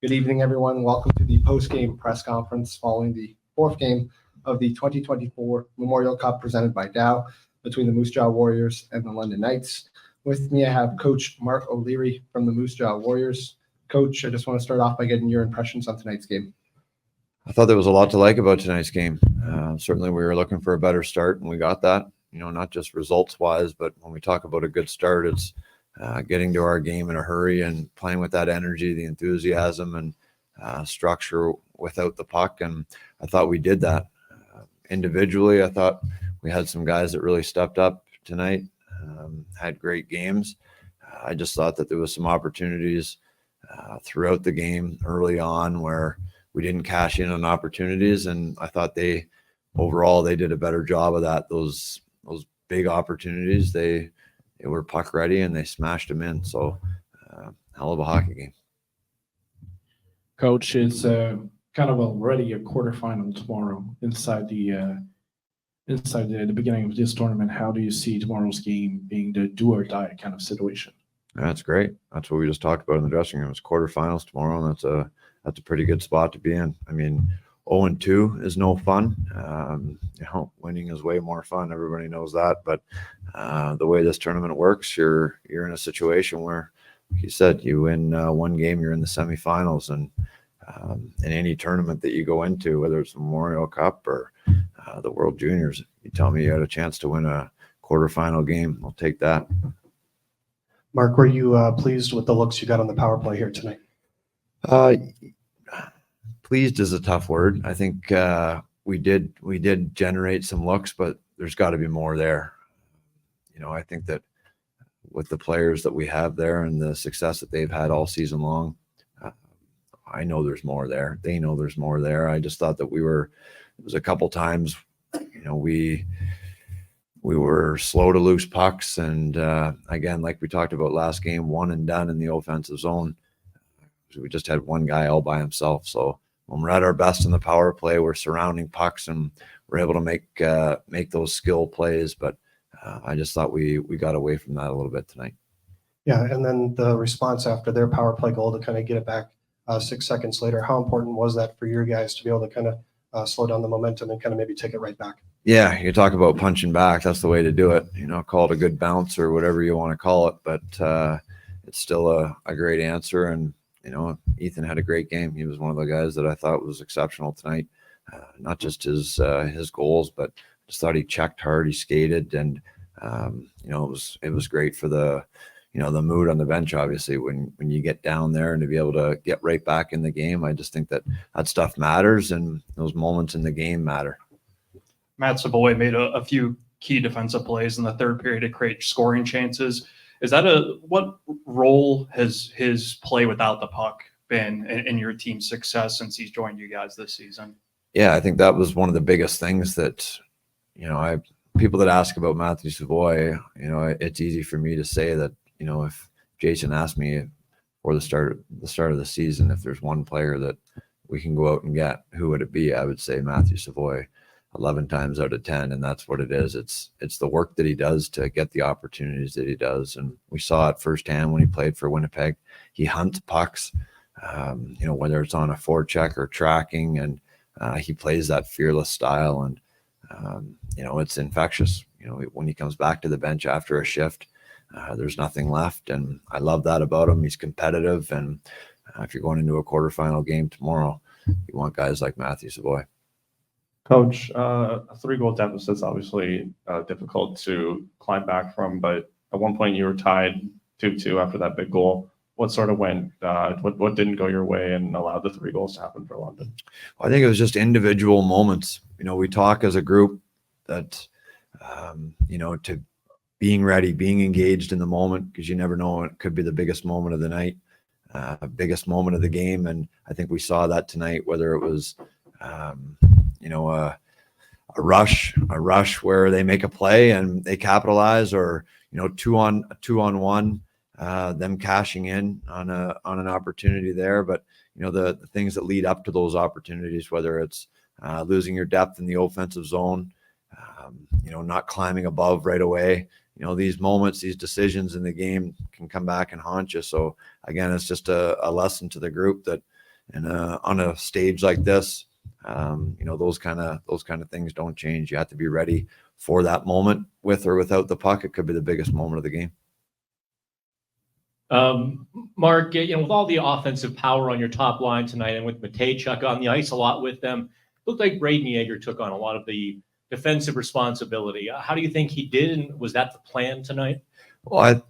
Good evening, everyone. Welcome to the post-game press conference following the fourth game of the 2024 Memorial Cup presented by Dow between the Moose Jaw Warriors and the London Knights. With me, I have Coach Mark O'Leary from the Moose Jaw Warriors. Coach, I just want to start off by getting your impressions on tonight's game. I thought there was a lot to like about tonight's game. Certainly we were looking for a better start, and we got that, not just results-wise, but when we talk about a good start, it's getting to our game in a hurry and playing with that energy, the enthusiasm, and structure without the puck. And I thought we did that. Individually, I thought we had some guys that really stepped up tonight, had great games. I just thought that there was some opportunities throughout the game early on where we didn't cash in on opportunities, and I thought overall they did a better job of that. Those big opportunities, they were puck ready and they smashed them in. So hell of a hockey game. Coach, it's kind of already a quarterfinal tomorrow inside the beginning of this tournament. How do you see tomorrow's game being the do or die kind of situation? That's great. That's what we just talked about in the dressing room. It's quarterfinals tomorrow, and that's a pretty good spot to be in. I mean, 0-2 is no fun. Winning is way more fun. Everybody knows that. But the way this tournament works, you're in a situation where, like you said, you win one game, you're in the semifinals. And in any tournament that you go into, whether it's the Memorial Cup or the World Juniors, you tell me you had a chance to win a quarterfinal game, I'll take that. Mark, were you pleased with the looks you got on the power play here tonight? Pleased is a tough word. I think we did generate some looks, but there's got to be more there. I think that with the players that we have there and the success that they've had all season long, I know there's more there. They know there's more there. I just thought that it was a couple times, we were slow to lose pucks. And again, like we talked about last game, one and done in the offensive zone. We just had one guy all by himself. So when we're at our best in the power play, we're surrounding pucks and we're able to make those skill plays. But I just thought we got away from that a little bit tonight. Yeah, and then the response after their power play goal to kind of get it back 6 seconds later, how important was that for your guys to be able to kind of slow down the momentum and kind of maybe take it right back? Yeah, you talk about punching back. That's the way to do it. Call it a good bounce or whatever you want to call it. But it's still a great answer. And Ethan had a great game. He was one of the guys that I thought was exceptional tonight. Not just his goals, but just thought he checked hard. He skated, and it was great for the the mood on the bench. Obviously, when you get down there and to be able to get right back in the game, I just think that stuff matters, and those moments in the game matter. Matt Savoy made a few key defensive plays in the third period to create scoring chances. Is that what role has his play without the puck been in your team's success since he's joined you guys this season? Yeah, I think that was one of the biggest things that, people that ask about Matthew Savoy, it's easy for me to say that, if Jason asked me for the start of the season, if there's one player that we can go out and get, who would it be? I would say Matthew Savoy. 11 times out of 10, and that's what it is. It's the work that he does to get the opportunities that he does, and we saw it firsthand when he played for Winnipeg. He hunts pucks, whether it's on a forecheck or tracking, and he plays that fearless style, and it's infectious. When he comes back to the bench after a shift, there's nothing left, and I love that about him. He's competitive, and if you're going into a quarterfinal game tomorrow, you want guys like Matthew Savoy. Coach, a 3-goal deficit is obviously difficult to climb back from, but at one point you were tied 2-2 after that big goal. What sort of went? What didn't go your way and allowed the 3 goals to happen for London? Well, I think it was just individual moments. We talk as a group that, to being ready, being engaged in the moment, because you never know, it could be the biggest moment of the night, biggest moment of the game. And I think we saw that tonight, whether it was, a rush where they make a play and they capitalize, or two on one, them cashing in on an opportunity there. But the things that lead up to those opportunities, whether it's losing your depth in the offensive zone, not climbing above right away, these moments, these decisions in the game can come back and haunt you. So again, it's just a lesson to the group that And on a stage like this, those kind of things don't change. You have to be ready for that moment with or without the puck. It could be the biggest moment of the game. Mark, with all the offensive power on your top line tonight and with Matejchuk on the ice a lot with them, looked like Braden Yeager took on a lot of the defensive responsibility. How do you think he did, and was that the plan tonight? Well, I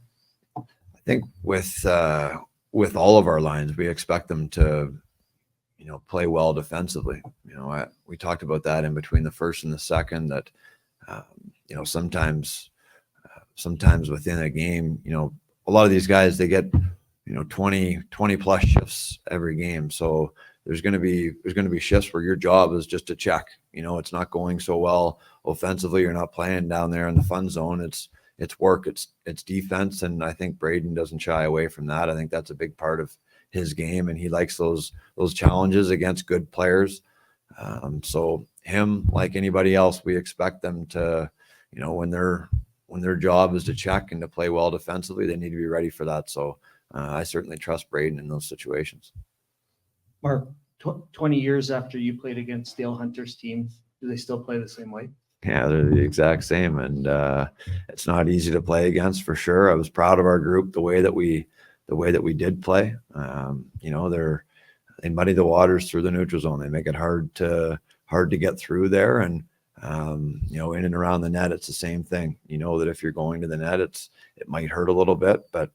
think with all of our lines, we expect them to, play well defensively. We talked about that in between the first and the second, that, sometimes within a game, a lot of these guys, they get, 20 plus shifts every game. So there's going to be shifts where your job is just to check, it's not going so well offensively. You're not playing down there in the fun zone. It's work, it's defense. And I think Braden doesn't shy away from that. I think that's a big part of his game, and he likes those challenges against good players. So him, like anybody else, we expect them to, when their job is to check and to play well defensively, they need to be ready for that. So I certainly trust Braden in those situations. Mark, 20 years after you played against Dale Hunter's team, do they still play the same way? Yeah, they're the exact same, and it's not easy to play against, for sure. I was proud of our group, the way that we did play. They muddy the waters through the neutral zone. They make it hard to get through there, and in and around the net, it's the same thing. That if you're going to the net, it might hurt a little bit, but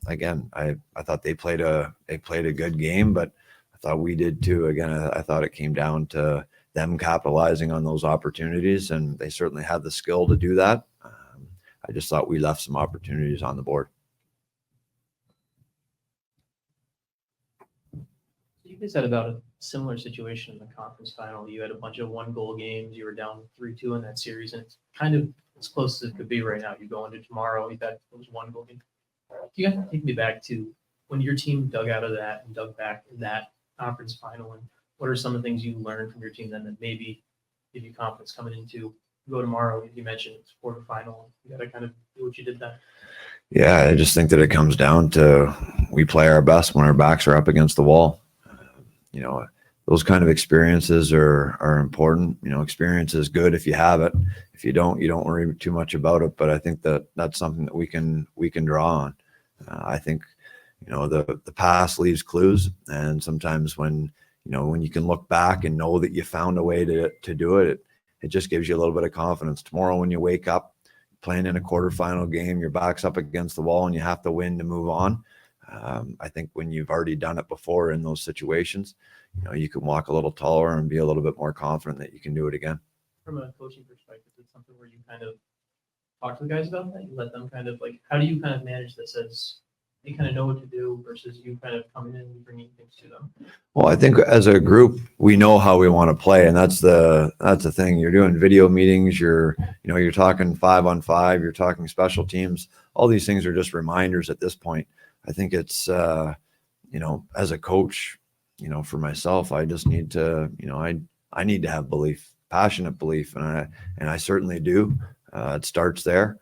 again, I thought they played a good game, but I thought we did too. Again, I thought it came down to them capitalizing on those opportunities, and they certainly had the skill to do that. I just thought we left some opportunities on the board. You guys had about a similar situation in the conference final. You had a bunch of 1-goal games. You were down 3-2 in that series, and it's kind of as close as it could be right now. You go into tomorrow, you've had those 1-goal games. You have to take me back to when your team dug out of that and dug back in that conference final, and what are some of the things you learned from your team then that maybe give you confidence coming into go tomorrow? You mentioned it's quarterfinal. You got to kind of do what you did then. Yeah, I just think that it comes down to we play our best when our backs are up against the wall. Those kind of experiences are important. Experience is good if you have it. If you don't worry too much about it. But I think that that's something that we can draw on. I think, the past leaves clues, and sometimes when you can look back and know that you found a way to do it, it just gives you a little bit of confidence. Tomorrow, when you wake up playing in a quarterfinal game, your back's up against the wall and you have to win to move on. I think when you've already done it before in those situations, you can walk a little taller and be a little bit more confident that you can do it again. From a coaching perspective, it's something where you kind of talk to the guys about that. You let them kind of how do you kind of manage this as they kind of know what to do versus you kind of coming in and bringing things to them? Well, I think as a group, we know how we want to play, and that's the thing. You're doing video meetings. You're talking 5-on-5. You're talking special teams. All these things are just reminders at this point. I think it's as a coach, for myself, I just need to, I need to have belief, passionate belief, and I certainly do. It starts there.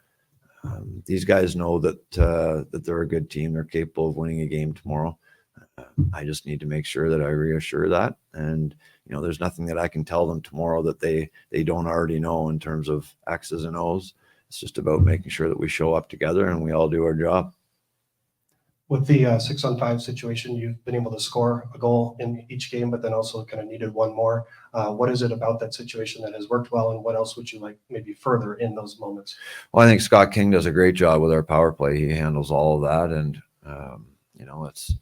These guys know that they're a good team. They're capable of winning a game tomorrow. I just need to make sure that I reassure that. And, there's nothing that I can tell them tomorrow that they don't already know in terms of X's and O's. It's just about making sure that we show up together and we all do our job. With the 6-on-5 situation, you've been able to score a goal in each game, but then also kind of needed one more. What is it about that situation that has worked well, and what else would you like maybe further in those moments? Well, I think Scott King does a great job with our power play. He handles all of that, and it's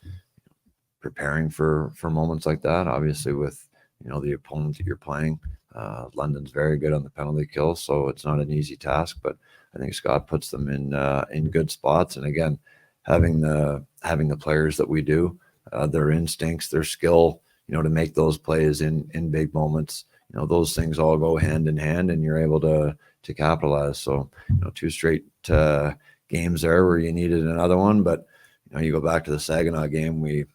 preparing for moments like that. Obviously, with the opponent that you're playing, London's very good on the penalty kill, so it's not an easy task. But I think Scott puts them in good spots, and again, having the players that we do, their instincts, their skill, to make those plays in big moments, those things all go hand in hand, and you're able to capitalize. So, 2 straight games there where you needed another one, but you go back to the Saginaw game, we,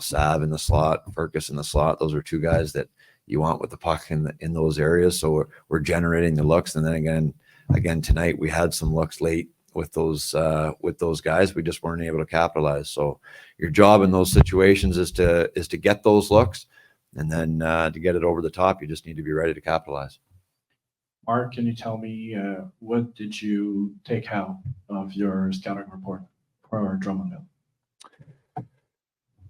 Sav in the slot, Furcus in the slot. Those are 2 guys that you want with the puck in those areas. So we're generating the looks, and then again tonight we had some looks late with those guys. We just weren't able to capitalize. So your job in those situations is to get those looks, and then to get it over the top, you just need to be ready to capitalize. Mark, can you tell me what did you take out of your scouting report for Drummondville?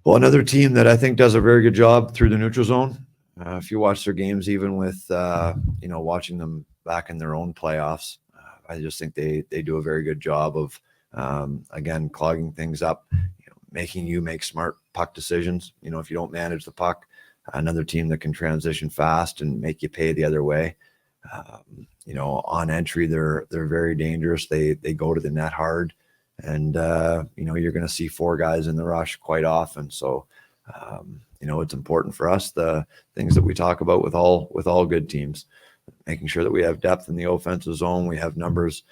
Well, another team that I think does a very good job through the neutral zone. If you watch their games, even with watching them back in their own playoffs, I just think they do a very good job of again clogging things up, making you make smart puck decisions. If you don't manage the puck, another team that can transition fast and make you pay the other way. On entry, they're very dangerous. They go to the net hard, and you're going to see 4 guys in the rush quite often. So it's important for us, the things that we talk about with all good teams, making sure that we have depth in the offensive zone, we have numbers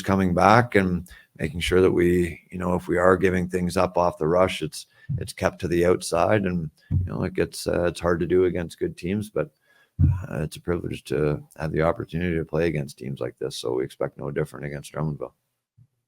coming back, and making sure that we, if we are giving things up off the rush, it's kept to the outside. And it's hard to do against good teams, but it's a privilege to have the opportunity to play against teams like this. So we expect no different against Drummondville.